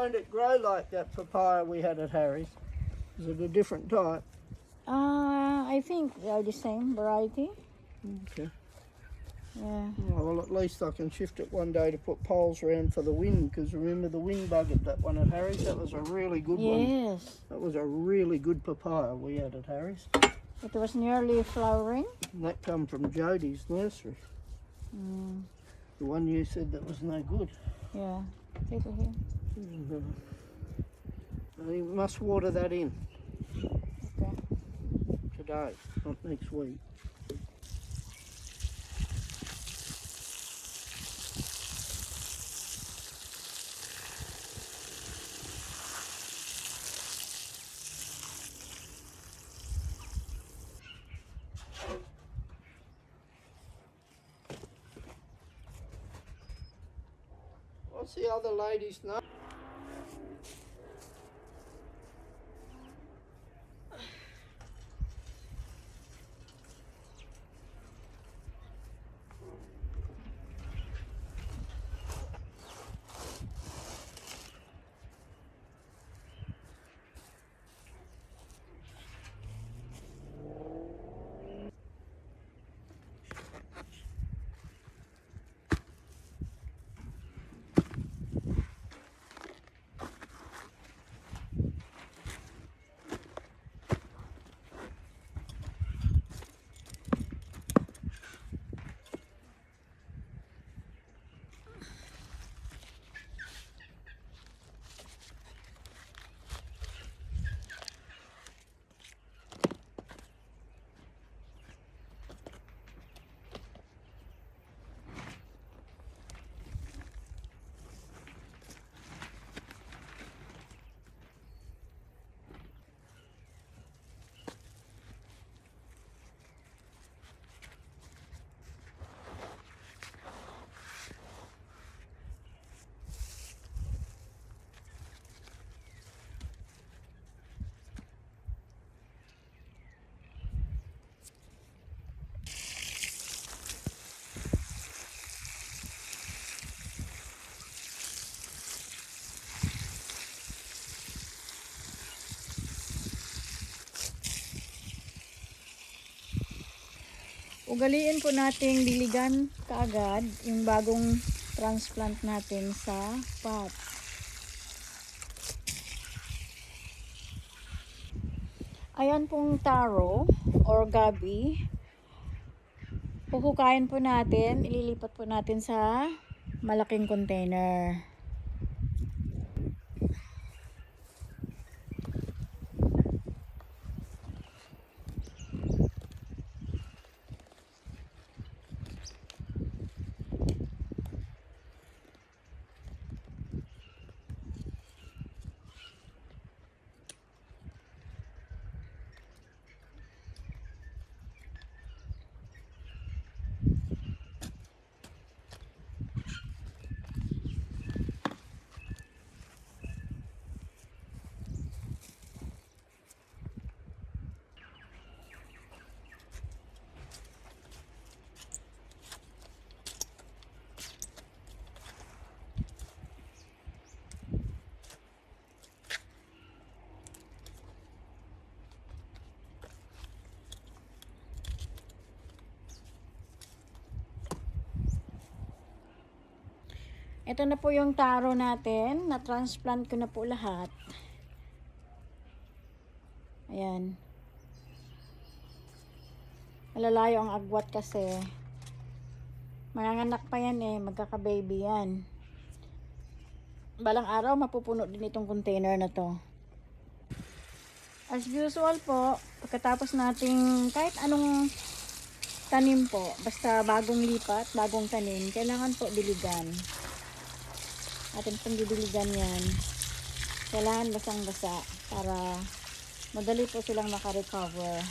won't it grow like that papaya we had at Harry's? Is it a different type? I think they are the same variety. Okay. Yeah. Well, at least I can shift it one day to put poles around for the wind, because remember the wind buggered that one at Harry's? That was a really good one. Yes. That was a really good papaya we had at Harry's. It was nearly flowering. And that come from Jodie's nursery. Mm, The one you said that was no good. yeah. Take it here. And, you must water that in Okay. today, not next week. What's the other lady's name? Ugaliin po nating diligan kaagad yung bagong transplant natin sa pot. Ayan pong taro or gabi. Puhukayin po natin, ililipat po natin sa malaking container. Ito na po yung taro natin. Na-transplant ko na po lahat. Ayan. Malalayo ang agwat kasi. Manganganak pa yan eh. Magkaka-baby yan. Balang araw mapupuno din itong container na to. As usual po, pagkatapos nating kahit anong tanim po, basta bagong lipat, bagong tanim, kailangan po diligan. Atin pong didiligan yan. Kailangan basang-basa para madali po silang makarecover.